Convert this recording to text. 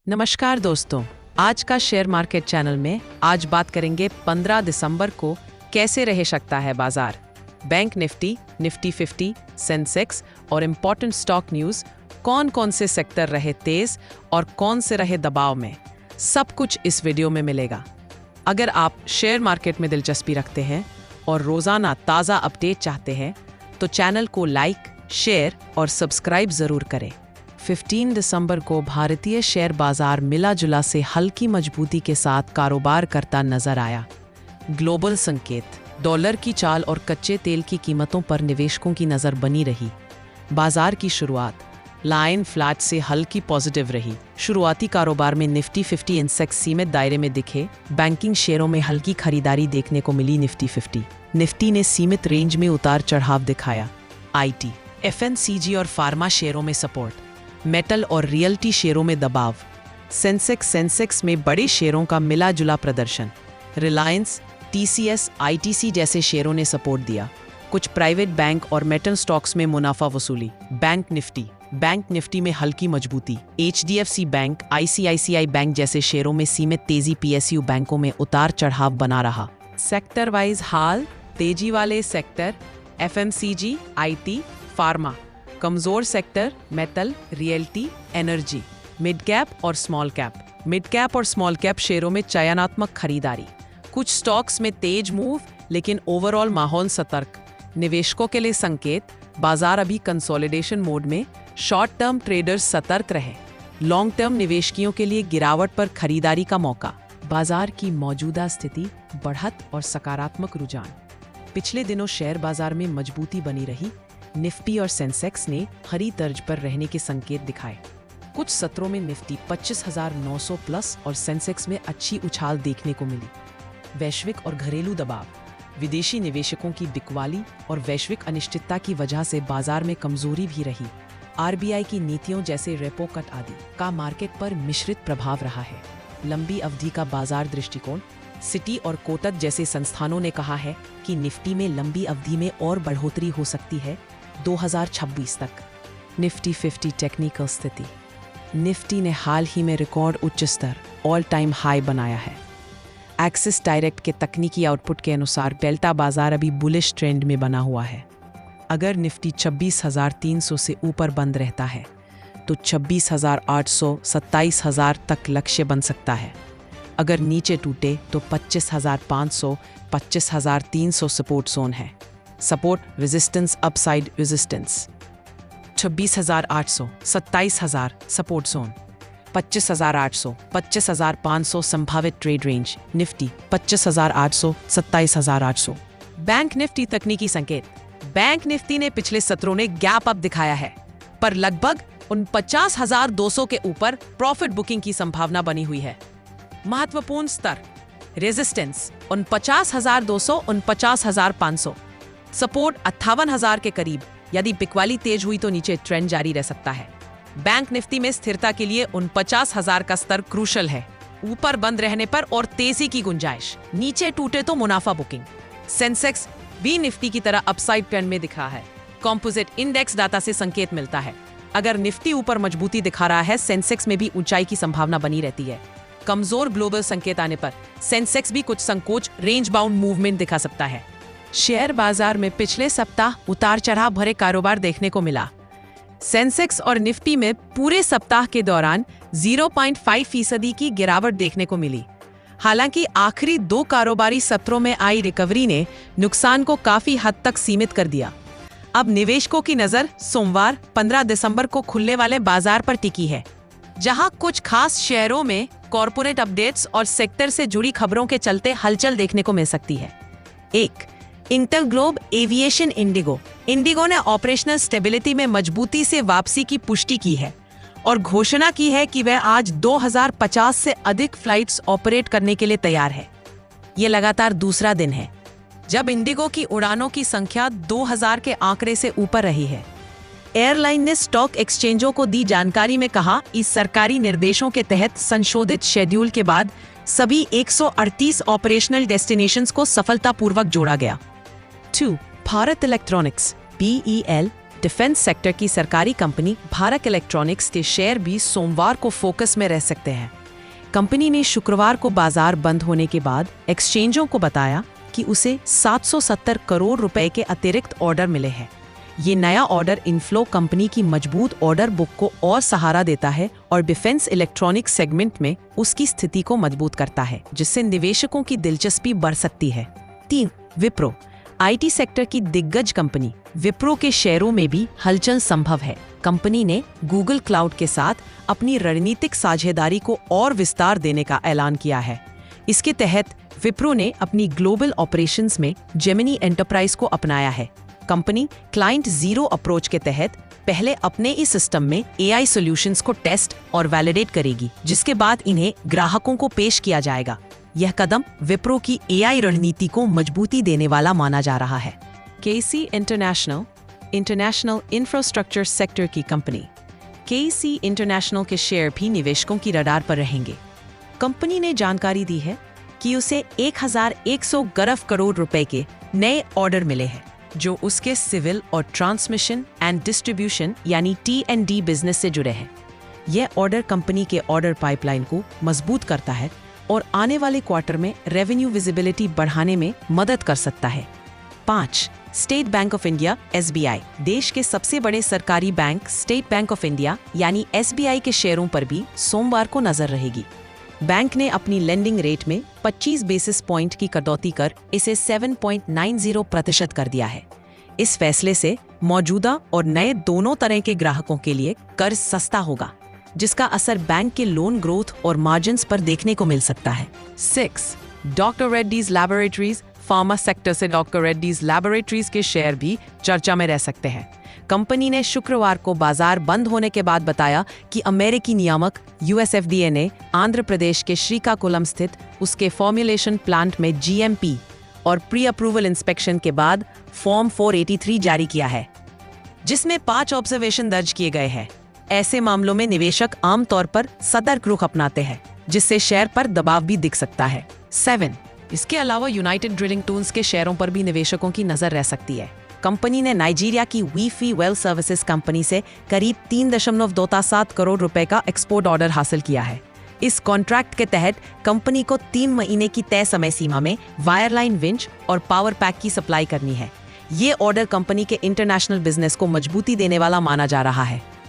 नमस्कार दोस्तों, आज का शेयर मार्केट चैनल में आज बात करेंगे 15 दिसंबर को कैसे रह सकता है बाजार। बैंक निफ्टी, निफ्टी 50, सेंसेक्स और इम्पोर्टेंट स्टॉक न्यूज़, कौन कौन से सेक्टर रहे तेज और कौन से रहे दबाव में, सब कुछ इस वीडियो में मिलेगा। अगर आप शेयर मार्केट में दिलचस्पी रखते हैं और रोज़ाना ताज़ा अपडेट चाहते हैं तो चैनल को लाइक, शेयर और सब्सक्राइब ज़रूर करें। 15 दिसंबर को भारतीय शेयर बाजार मिला जुला से हल्की मजबूती के साथ कारोबार करता नजर आया। ग्लोबल संकेत, डॉलर की चाल और कच्चे तेल की कीमतों पर निवेशकों की नज़र बनी रही। बाजार की शुरुआत लाइन फ्लैट से हल्की पॉजिटिव रही। शुरुआती कारोबार में निफ्टी 50 इंडेक्स सीमित दायरे में दिखे। बैंकिंग शेयरों में हल्की खरीदारी देखने को मिली। निफ्टी 50 निफ्टी ने सीमित रेंज में उतार चढ़ाव दिखाया। आईटी, एफएमसीजी और फार्मा शेयरों में सपोर्ट, मेटल और रियल्टी शेयरों में दबाव। सेंसेक्स में बड़े शेयरों का मिला जुला प्रदर्शन। रिलायंस, टीसीएस, आईटीसी जैसे शेयरों ने सपोर्ट दिया। कुछ प्राइवेट बैंक और मेटल स्टॉक्स में मुनाफा वसूली। बैंक निफ्टी में हल्की मजबूती। एचडीएफसी बैंक, आईसीआईसीआई बैंक जैसे शेयरों में सीमित तेजी। पीएसयू बैंकों में उतार चढ़ाव बना रहा। सेक्टर वाइज हाल, तेजी वाले सेक्टर एफएमसीजी, आईटी, फार्मा। कमजोर sector metal, realty, energy. Mid cap और स्मॉल कैप शेयरों में चयनात्मक खरीदारी। कुछ स्टॉक्स में तेज मूव, लेकिन ओवरऑल माहौल सतर्क। निवेशकों के लिए संकेत, बाजार अभी कंसोलिडेशन मोड में। शॉर्ट टर्म ट्रेडर्स सतर्क रहे। लॉन्ग टर्म निवेशकियों के लिए गिरावट पर खरीदारी का मौका। बाजार की मौजूदा स्थिति, बढ़त और सकारात्मक रुझान। पिछले दिनों शेयर बाजार में मजबूती बनी रही। निफ्टी और सेंसेक्स ने हरी तर्ज पर रहने के संकेत दिखाए। कुछ सत्रों में निफ्टी 25,900 प्लस और सेंसेक्स में अच्छी उछाल देखने को मिली। वैश्विक और घरेलू दबाव, विदेशी निवेशकों की बिकवाली और वैश्विक अनिश्चितता की वजह से बाजार में कमजोरी भी रही। आरबीआई की नीतियों जैसे रेपो कट आदि का मार्केट पर मिश्रित प्रभाव रहा है। लंबी अवधि का बाजार दृष्टिकोण, सिटी और कोटक जैसे संस्थानों ने कहा है कि निफ्टी में लंबी अवधि में और बढ़ोतरी हो सकती है 2026 तक। निफ्टी 50 टेक्निकल स्थिति, निफ्टी ने हाल ही में रिकॉर्ड उच्च स्तर ऑल टाइम हाई बनाया है। एक्सिस डायरेक्ट के तकनीकी आउटपुट के अनुसार डेल्टा बाजार अभी बुलिश ट्रेंड में बना हुआ है। अगर निफ्टी 26,300 से ऊपर बंद रहता है तो 26,800, 27,000 तक लक्ष्य बन सकता है। अगर नीचे टूटे तो 25,500, 25,300 सपोर्ट जोन है। Support, resistance, upside resistance. 26,800, 27,000 support zone. 25,800, 25,500 संभावित trade range. Nifty 25,800, 27,800। Bank Nifty तकनीकी संकेत, बैंक निफ्टी ने पिछले सत्रों ने गैप अप दिखाया है, पर लगभग 49,200 के ऊपर प्रॉफिट बुकिंग की संभावना बनी हुई है। महत्वपूर्ण स्तर, रेजिस्टेंस 49,200, 49,500। सपोर्ट 58,000 के करीब। यदि बिकवाली तेज हुई तो नीचे ट्रेंड जारी रह सकता है। बैंक निफ्टी में स्थिरता के लिए 49,000 का स्तर क्रूशल है। ऊपर बंद रहने पर और तेजी की गुंजाइश, नीचे टूटे तो मुनाफा बुकिंग। सेंसेक्स भी निफ्टी की तरह अपसाइड ट्रेंड में दिखा है। कॉम्पोजिट इंडेक्स डाटा से संकेत मिलता है। अगर निफ्टी ऊपर मजबूती दिखा रहा है, सेंसेक्स में भी ऊंचाई की संभावना बनी रहती है। कमजोर ग्लोबल संकेत आने पर सेंसेक्स भी कुछ संकोच, रेंज बाउंड मूवमेंट दिखा सकता है। शेयर बाजार में पिछले सप्ताह उतार चढ़ाव भरे कारोबार देखने को मिला। सेंसेक्स और निफ्टी में पूरे सप्ताह के दौरान 0.5% की गिरावट देखने को मिली। हालांकि आखिरी 2 कारोबारी सत्रों में आई रिकवरी ने नुकसान को काफी हद तक सीमित कर दिया। अब निवेशकों की नजर सोमवार 15 दिसंबर को खुलने वाले बाजार पर टिकी है, जहां कुछ खास शेयरों में कॉर्पोरेट अपडेट्स और सेक्टर से जुड़ी खबरों के चलते हलचल देखने को मिल सकती है। 1. इंटरग्लोब एविएशन इंडिगो ने ऑपरेशनल स्टेबिलिटी में मजबूती से वापसी की पुष्टि की है और घोषणा की है कि वह आज 2050 से अधिक फ्लाइट्स ऑपरेट करने के लिए तैयार है। ये लगातार दूसरा दिन है जब इंडिगो की उड़ानों की संख्या 2000 के आंकड़े से ऊपर रही है। एयरलाइन ने स्टॉक एक्सचेंजों को दी जानकारी में कहा, इस सरकारी निर्देशों के तहत संशोधित शेड्यूल के बाद सभी 138 ऑपरेशनल डेस्टिनेशंस को सफलतापूर्वक जोड़ा गया। 2. Bharat electronics BEL defence sector की सरकारी कंपनी भारत इलेक्ट्रॉनिक्स के शेयर भी सोमवार को फोकस में रह सकते हैं। कंपनी ने शुक्रवार को बाजार बंद होने के बाद एक्सचेंजों को बताया कि उसे 770 करोड़ रुपए के अतिरिक्त ऑर्डर मिले हैं। ये नया ऑर्डर इनफ्लो कंपनी की मजबूत ऑर्डर बुक को और सहारा देता है और डिफेंस इलेक्ट्रॉनिक्स सेगमेंट में उसकी स्थिति को मजबूत करता है, जिससे निवेशकों की दिलचस्पी बढ़ सकती है। 3. विप्रो। आईटी सेक्टर की दिग्गज कंपनी विप्रो के शेयरों में भी हलचल संभव है। कंपनी ने गूगल क्लाउड के साथ अपनी रणनीतिक साझेदारी को और विस्तार देने का ऐलान किया है। इसके तहत विप्रो ने अपनी ग्लोबल ऑपरेशंस में जेमिनी एंटरप्राइज को अपनाया है। कंपनी क्लाइंट जीरो अप्रोच के तहत पहले अपने इस सिस्टम में एआई सॉल्यूशंस को टेस्ट और वैलिडेट करेगी, जिसके बाद इन्हें ग्राहकों को पेश किया जाएगा। यह कदम विप्रो की एआई रणनीति को मजबूती देने वाला माना जा रहा है। केसी इंटरनेशनल इंफ्रास्ट्रक्चर सेक्टर की कंपनी केसी इंटरनेशनल के शेयर भी निवेशकों की रडार पर रहेंगे। कंपनी ने जानकारी दी है कि उसे 1100 करोड़ रुपए के नए ऑर्डर मिले हैं, जो उसके सिविल और ट्रांसमिशन एंड डिस्ट्रीब्यूशन यानी T&D बिजनेस से जुड़े हैं। यह ऑर्डर कंपनी के ऑर्डर पाइपलाइन को मजबूत करता है और आने वाले क्वार्टर में रेवेन्यू विजिबिलिटी बढ़ाने में मदद कर सकता है। 5. State bank of India SBI। देश के सबसे बड़े सरकारी bank state bank of India यानी SBI के शेयरों पर भी सोमवार को नजर रहेगी। बैंक ने अपनी लेंडिंग रेट में 25 बेसिस पॉइंट की कटौती कर इसे 7.90% कर दिया है। इस फैसले से मौजूदा और नए दोनों तरह के ग्राहकों के लिए कर्ज सस्ता होगा, जिसका असर बैंक के लोन ग्रोथ और मार्जिन्स पर देखने को मिल सकता है। 6. Doctor Reddy's laboratories. Pharma sector से डॉक्टर रेड्डीज लैबोरेटरीज के शेयर भी चर्चा में रह सकते हैं। कंपनी ने शुक्रवार को बाजार बंद होने के बाद बताया कि अमेरिकी नियामक USFDA ने आंध्र प्रदेश के श्रीकाकुलम स्थित उसके फॉर्मुलेशन प्लांट में GMP और प्री अप्रूवल इंस्पेक्शन के बाद फॉर्म 483 जारी किया है, जिसमें 5 ऑब्जर्वेशन दर्ज किए गए हैं। ऐसे मामलों में निवेशक आमतौर पर सतर्क रुख अपनाते हैं, जिससे शेयर पर दबाव भी दिख सकता है। 7. इसके अलावा यूनाइटेड ड्रिलिंग टूल्स के शेयरों पर भी निवेशकों की नजर रह सकती है। कंपनी ने नाइजीरिया की वीफी वेल सर्विसेज कंपनी से करीब 3.27 करोड़ रुपए का एक्सपोर्ट ऑर्डर हासिल किया है। इस कॉन्ट्रैक्ट के तहत कंपनी को 3 महीने की तय समय सीमा में वायरलाइन विंच और पावर पैक की सप्लाई करनी है। ये ऑर्डर कंपनी के इंटरनेशनल बिजनेस को मजबूती देने वाला माना जा रहा है।